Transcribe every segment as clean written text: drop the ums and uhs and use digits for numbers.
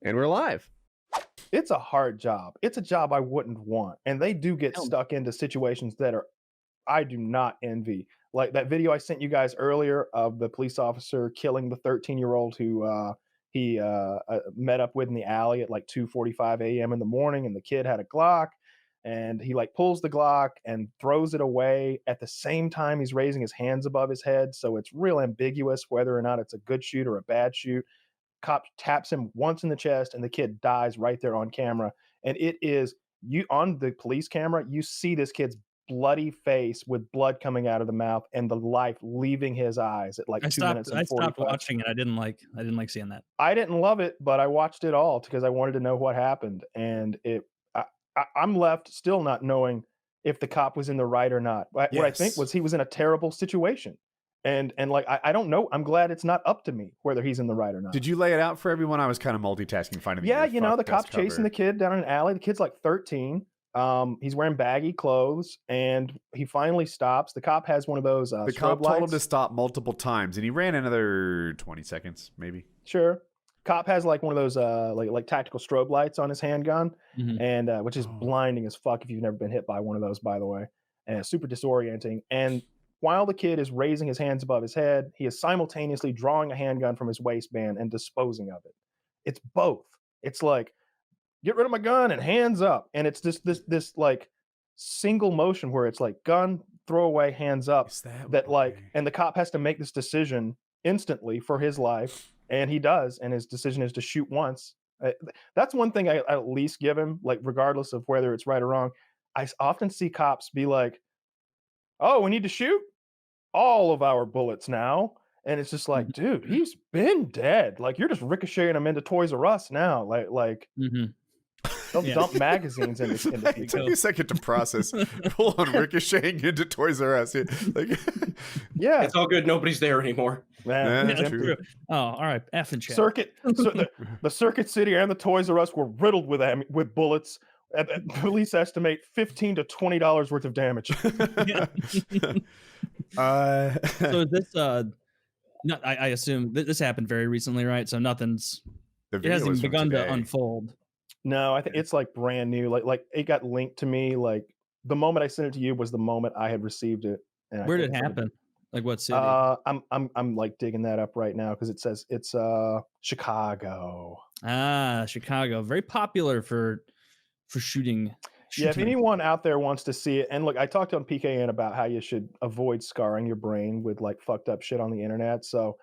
And we're live. It's a hard job. It's a job I wouldn't want. And they do get stuck into situations that I do not envy. Like that video I sent you guys earlier of the police officer killing the 13-year-old who he met up with in the alley at like 2:45 a.m. in the morning, and the kid had a Glock, and he like pulls the Glock and throws it away at the same time he's raising his hands above his head. So it's real ambiguous whether or not it's a good shoot or a bad shoot. Cop taps him once in the chest, and the kid dies right there on camera. And it is you on the police camera, you see this kid's bloody face with blood coming out of the mouth and the life leaving his eyes at like 2 minutes and 45. I stopped watching it. I didn't like seeing that. I didn't love it, but I watched it all because I wanted to know what happened. And I'm left still not knowing if the cop was in the right or not. What I think was he was in a terrible situation. And like I don't know. I'm glad it's not up to me whether he's in the right or not. Did you lay it out for everyone? I was kind of multitasking, finding the the cop's chasing the kid down an alley. The kid's like 13. He's wearing baggy clothes, and he finally stops. The cop has one of those. The cop told him to stop multiple times, and he ran another 20 seconds, maybe. Sure. Cop has like one of those like tactical strobe lights on his handgun, and which is blinding as fuck if you've never been hit by one of those, by the way, and super disorienting. And while the kid is raising his hands above his head, he is simultaneously drawing a handgun from his waistband and disposing of it. It's both. It's like, get rid of my gun and hands up. And it's this like single motion where it's like gun, throw away, hands up. That like, and the cop has to make this decision instantly for his life. And he does. And his decision is to shoot once. That's one thing I at least give him, like, regardless of whether it's right or wrong. I often see cops be like, oh, we need to shoot all of our bullets now. And it's just like, dude, he's been dead. Like, you're just ricocheting him into Toys R Us now. Like don't dump magazines in the It took me a second to process. Full on ricocheting into Toys R Us. Like, yeah, it's all good. Nobody's there anymore. Man, that's true. Oh, all right. F and chat. The Circuit City and the Toys R Us were riddled with bullets. Police estimate $15 to $20 worth of damage. So is this no, I assume this happened very recently, right? So it hasn't begun to unfold. No, I think it's like brand new. Like it got linked to me. Like the moment I sent it to you was the moment I had received it. And where did it happen? Like what city? I'm like digging that up right now because it says it's Chicago. Chicago, very popular for shooting. Yeah, if anyone out there wants to see it, and look, I talked on PKA about how you should avoid scarring your brain with like fucked up shit on the internet. So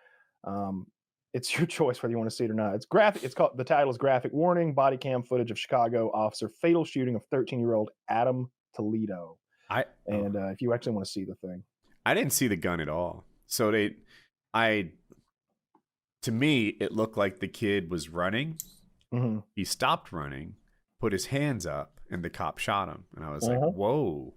it's your choice whether you want to see it or not. It's graphic. The title is Graphic Warning, Body Cam Footage of Chicago Officer Fatal Shooting of 13-year-old Adam Toledo. If you actually want to see the thing. I didn't see the gun at all. So to me, it looked like the kid was running. Mm-hmm. He stopped running, put his hands up, and the cop shot him. And I was like, whoa,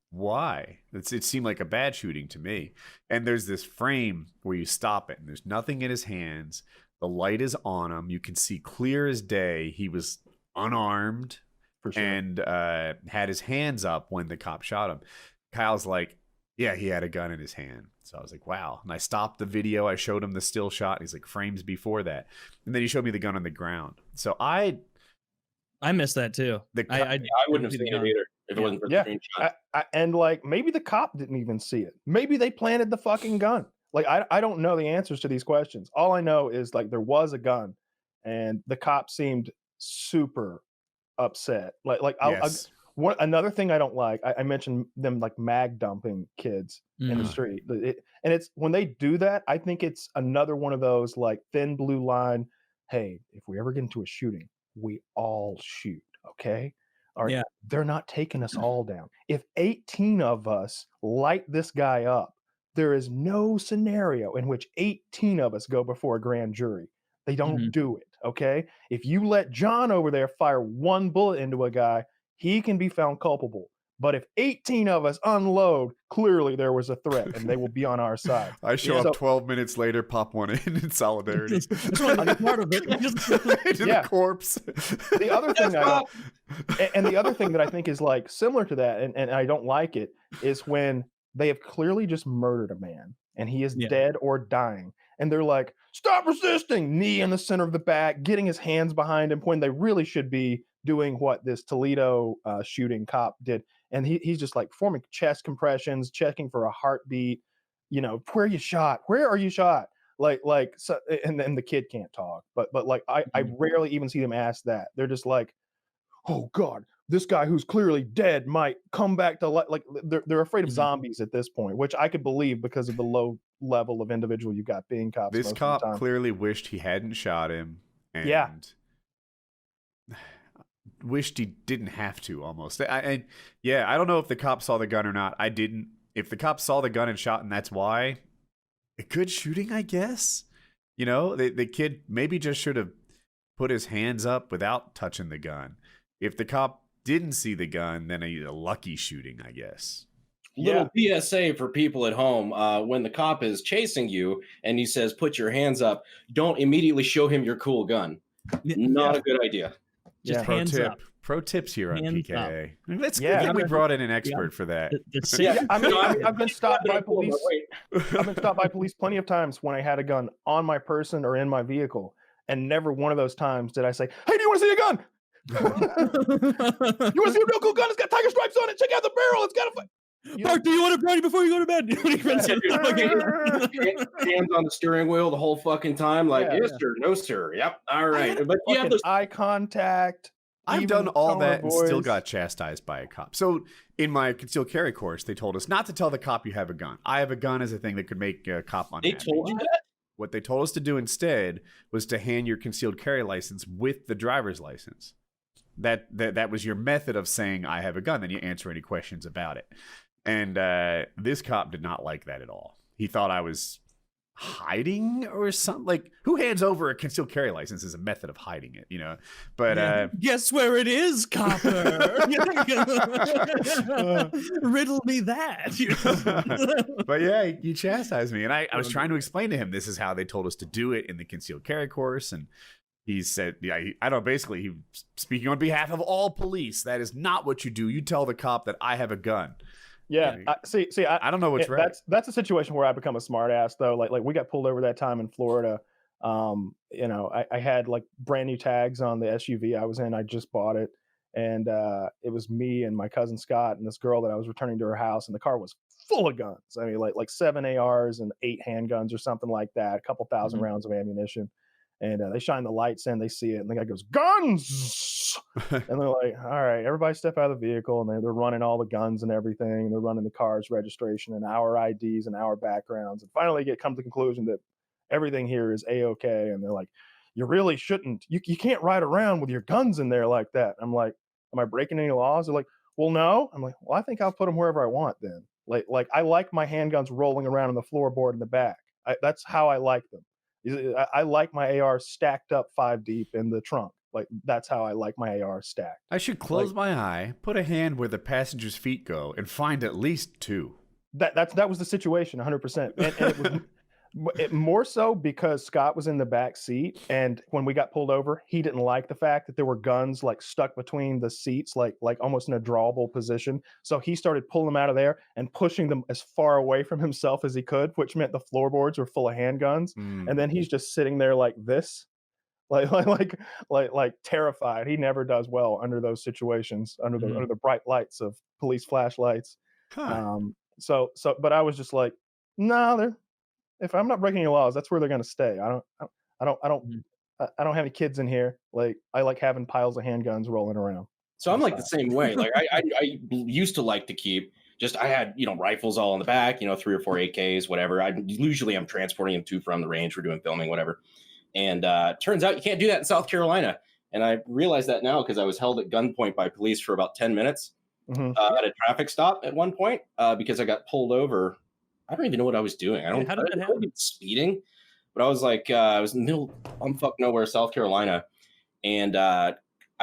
why? It seemed like a bad shooting to me. And there's this frame where you stop it, and there's nothing in his hands. The light is on him. You can see clear as day he was unarmed for sure, and had his hands up when the cop shot him. Kyle's like, yeah, he had a gun in his hand. So I was like, wow. And I stopped the video. I showed him the still shot. And he's like, frames before that. And then he showed me the gun on the ground. So I missed that too. I wouldn't have seen it either if it wasn't for the screenshot. And like maybe the cop didn't even see it. Maybe they planted the fucking gun. Like I don't know the answers to these questions. All I know is like there was a gun, and the cop seemed super upset. Another thing I don't like, I mentioned them like mag dumping kids in the street. And it's when they do that, I think it's another one of those like thin blue line. Hey, if we ever get into a shooting, we all shoot. Okay. All right. Yeah. They're not taking us all down. If 18 of us light this guy up, there is no scenario in which 18 of us go before a grand jury. They don't do it. Okay. If you let John over there fire one bullet into a guy, he can be found culpable. But if 18 of us unload, clearly there was a threat, and they will be on our side. I show up 12 minutes later, pop one in solidarity. Just want to be part of it. The corpse. The other thing the other thing that I think is like similar to that, and I don't like it, is when they have clearly just murdered a man, and he is dead or dying. and they're like, stop resisting, knee in the center of the back, getting his hands behind him when they really should be doing what this Toledo shooting cop did. And he's just like performing chest compressions, checking for a heartbeat, where you shot? Where are you shot? So, and then the kid can't talk, but like I rarely even see them ask that. They're just like, oh God, this guy who's clearly dead might come back to life. Like they're afraid of zombies at this point, which I could believe because of the low level of individual you got being cops. This cop clearly wished he hadn't shot him, and wished he didn't have to. Almost, I don't know if the cop saw the gun or not. I didn't. If the cop saw the gun and shot, and that's why, a good shooting, I guess. The kid maybe just should have put his hands up without touching the gun. If the cop didn't see the gun, then a lucky shooting, I guess. Little PSA for people at home. When the cop is chasing you and he says, put your hands up, don't immediately show him your cool gun. Not a good idea. Just hands up. Pro tips here on Hands PKA. That's good that we brought in an expert for that. I've been stopped by police. I've been stopped by police plenty of times when I had a gun on my person or in my vehicle, and never one of those times did I say, "Hey, do you want to see a gun? You want to see a real cool gun? It's got tiger stripes on it. Check out the barrel. It's got a." Mark, do you want a brownie before you go to bed? Hands on the steering wheel the whole fucking time, like yes sir, no sir, yep, all right. But eye contact. I've done all that and still got chastised by a cop. So in my concealed carry course, they told us not to tell the cop you have a gun. I have a gun as a thing that could make a cop unhappy. They told you that? What they told us to do instead was to hand your concealed carry license with the driver's license. That was your method of saying I have a gun. Then you answer any questions about it. And this cop did not like that at all. He thought I was hiding or something. Like, who hands over a concealed carry license as a method of hiding it, But guess where it is, copper? Riddle me that. But yeah, he chastised me, and I was trying to explain to him this is how they told us to do it in the concealed carry course, and he said, basically, he speaking on behalf of all police. That is not what you do. You tell the cop that I have a gun. Yeah, I don't know what's right. That's a situation where I become a smart ass though. Like we got pulled over that time in Florida. I had like brand new tags on the SUV I was in. I just bought it, and it was me and my cousin Scott and this girl that I was returning to her house, and the car was full of guns. I mean, like 7 ARs and 8 handguns or something like that. A couple thousand rounds of ammunition. And they shine the lights in, they see it, and the guy goes, guns! And they're like, all right, everybody step out of the vehicle. And they're running all the guns and everything. They're running the car's registration and our IDs and our backgrounds. And finally come to the conclusion that everything here is A-okay. And they're like, you really shouldn't. You can't ride around with your guns in there like that. I'm like, am I breaking any laws? They're like, well, no. I'm like, well, I think I'll put them wherever I want then. Like I like my handguns rolling around on the floorboard in the back. That's how I like them. I like my AR stacked up 5 deep in the trunk. Like that's how I like my AR stacked. I should close my eye, put a hand where the passenger's feet go, and find at least 2. That was the situation, 100%. And it was more so because Scott was in the back seat, and when we got pulled over, he didn't like the fact that there were guns like stuck between the seats, like almost in a drawable position. So he started pulling them out of there and pushing them as far away from himself as he could, which meant the floorboards were full of handguns. And then he's just sitting there like this, like terrified. He never does well under those situations, under the bright lights of police flashlights. But I was just like, no, if I'm not breaking any laws, that's where they're going to stay. I don't have any kids in here. Like I like having piles of handguns rolling around. So I'm like the same way. Like I used to like to keep I had, rifles all in the back, 3 or 4 AKs, whatever. I'm transporting them to from the range. We're doing filming, whatever. And turns out you can't do that in South Carolina. And I realized that now because I was held at gunpoint by police for about 10 minutes at a traffic stop at one point because I got pulled over. I don't even know what I was doing. I didn't know speeding, but I was like, I was in the middle of bumfuck nowhere, South Carolina, and I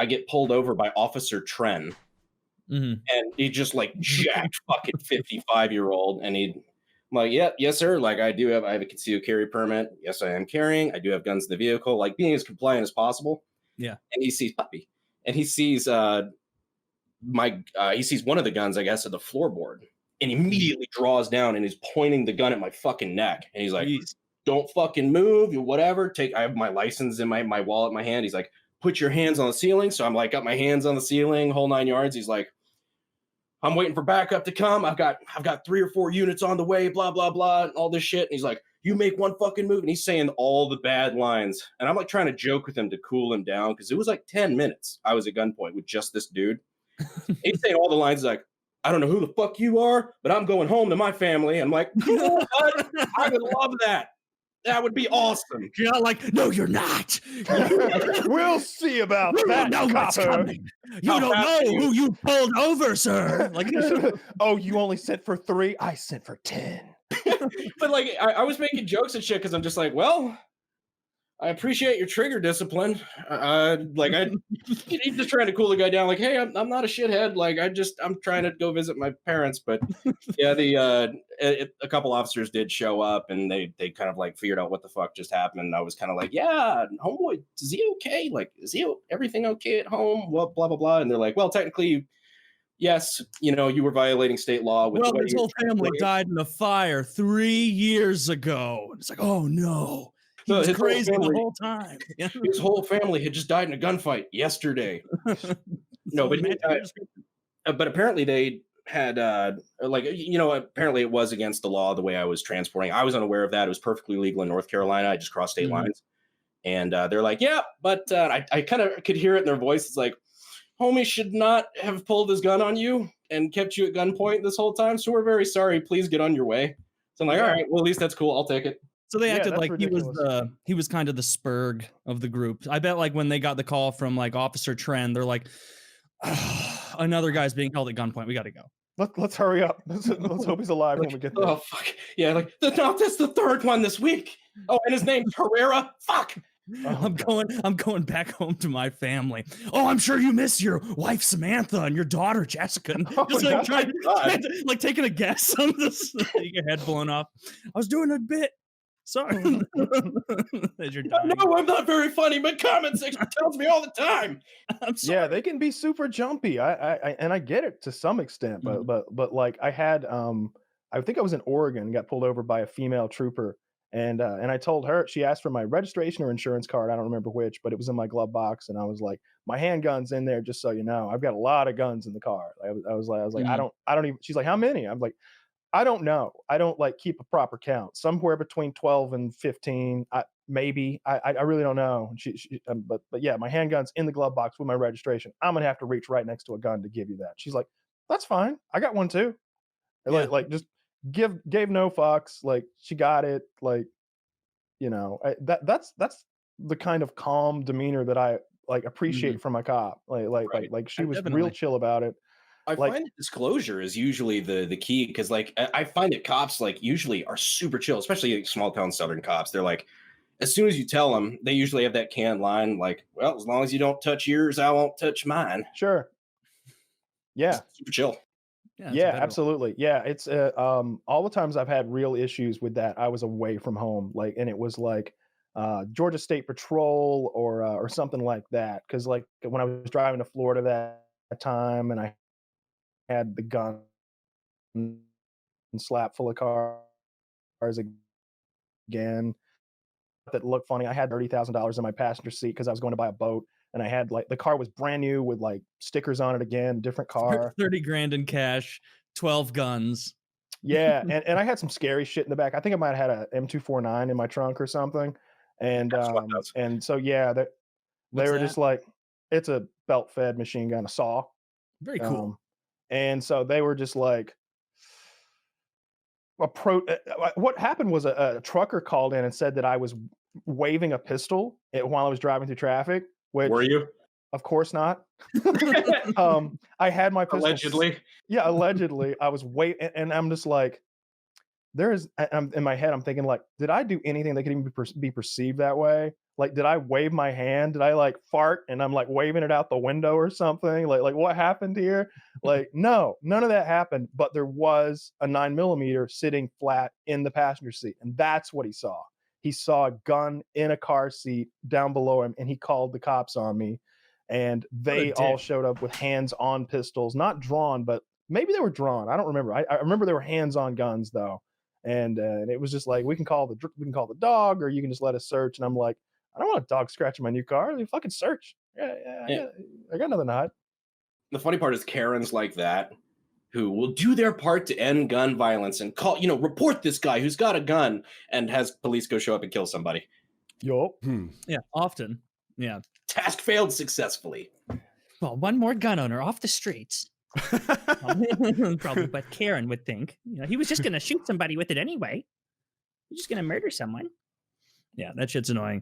get pulled over by Officer Tren, and he just like jacked fucking 55-year-old, and I'm like, yeah, yes sir, like I have a concealed carry permit. Yes, I am carrying. I do have guns in the vehicle, like being as compliant as possible. Yeah, and he sees puppy, and he sees he sees one of the guns, I guess, at the floorboard. And immediately draws down and is pointing the gun at my fucking neck. And he's like, don't fucking move, you whatever. I have my license in my wallet in my hand. He's like, put your hands on the ceiling. So I'm like, got my hands on the ceiling, whole 9 yards. He's like, I'm waiting for backup to come. I've got 3 or 4 units on the way, blah, blah, blah, and all this shit. And he's like, you make one fucking move. And he's saying all the bad lines. And I'm like trying to joke with him to cool him down because it was like 10 minutes. I was at gunpoint with just this dude. He's saying all the lines like, I don't know who the fuck you are, but I'm going home to my family. I'm like, you know what? I would love that. That would be awesome. You're not like, no, you're not. We'll see about that. Know what's coming. You How don't fast know are you? who you pulled over, sir. Like, oh, you only sent for 3? I sent for 10. But like, I was making jokes and shit because I'm just like, well, I appreciate your trigger discipline. He's just trying to cool the guy down. Like, hey, I'm not a shithead. Like, I'm trying to go visit my parents. But yeah, a couple officers did show up, and they kind of like figured out what the fuck just happened. And I was kind of like, yeah, homeboy, is he okay? Like, everything okay at home? Well, blah blah blah. And they're like, well, technically, yes, you were violating state law. Well, his whole family died in a fire 3 years ago. It's like, oh no. He was crazy the whole time. His whole family had just died in a gunfight yesterday. No, but apparently they had apparently it was against the law the way I was transporting. I was unaware of that. It was perfectly legal in North Carolina. I just crossed state lines, and they're like, yeah, but I kind of could hear it in their voice. It's like, homie should not have pulled his gun on you and kept you at gunpoint this whole time. So we're very sorry. Please get on your way. So I'm like, all right, well, at least that's cool. I'll take it. So they acted like ridiculous. he was kind of the Spurg of the group. I bet like when they got the call from like Officer Trend, they're like, another guy's being held at gunpoint. We got to go. Let's hurry up. Let's hope he's alive when we get there. Oh fuck yeah! Like that's the third one this week. Oh, and his name's Herrera. Fuck. I'm going back home to my family. Oh, I'm sure you miss your wife Samantha and your daughter Jessica. Just like trying like taking a guess on this, your head blown off. I was doing a bit. Sorry. No, I'm not very funny, but comment section tells me all the time. I'm sorry. Yeah, they can be super jumpy. I get it to some extent, but like I had I think I was in Oregon and got pulled over by a female trooper, and I told her, she asked for my registration or insurance card, I don't remember which, but it was in my glove box, and I was like, my handgun's in there, just so you know. I've got a lot of guns in the car. I was like, I don't even. She's like, how many? I'm like, I don't know. I don't like keep a proper count. Somewhere between 12 and 15, maybe. I really don't know. But yeah, my handgun's in the glove box with my registration. I'm gonna have to reach right next to a gun to give you that. She's like, that's fine. I got one too. Yeah. Like just gave no fucks. Like she got it. Like, that's the kind of calm demeanor that I like appreciate from my cop. Like she was Definitely. real chill about it. I find that disclosure is usually the key, because like I find that cops like usually are super chill, especially like, small town Southern cops. They're like, as soon as you tell them, they usually have that canned line like, well, as long as you don't touch yours, I won't touch mine. Sure. Yeah. Super chill. Yeah, absolutely. Yeah, it's all the times I've had real issues with that, I was away from home, like, and it was like Georgia State Patrol or something like that. Because like when I was driving to Florida that time, and I had the gun slap full of cars again that looked funny. I had $30,000 in my passenger seat because I was going to buy a boat, and I had like the car was brand new with like stickers on it again, different car. 30 grand in cash, 12 guns. Yeah, and I had some scary shit in the back. I think I might have had a M249 in my trunk or something. And so yeah, they were just like, it's a belt-fed machine gun, a saw. Very cool. And so they were just like, what happened was a trucker called in and said that I was waving a pistol while I was driving through traffic. Which, were you? Of course not. I had my pistol. Allegedly. Yeah, allegedly. I was and I'm just like, I'm in my head, I'm thinking like, did I do anything that could even be perceived that way? Like, did I wave my hand? Did I like fart and I'm like waving it out the window or something? Like what happened here? Like, no, none of that happened. But there was a 9mm sitting flat in the passenger seat, and that's what he saw. He saw a gun in a car seat down below him, and he called the cops on me, and they all showed up with hands-on pistols, not drawn, but maybe they were drawn. I don't remember. I remember they were hands-on guns though. And it was just like, we can call the dog, or you can just let us search. And I'm like, I don't want a dog scratching my new car. You fucking search. I got nothing to hide. The funny part is Karens like that who will do their part to end gun violence and call, report this guy who's got a gun, and has police go show up and kill somebody. Yup. Yeah, often. Yeah. Task failed successfully. Well, one more gun owner off the streets. Probably what Karen would think. He was just going to shoot somebody with it anyway. He's just going to murder someone. Yeah, that shit's annoying.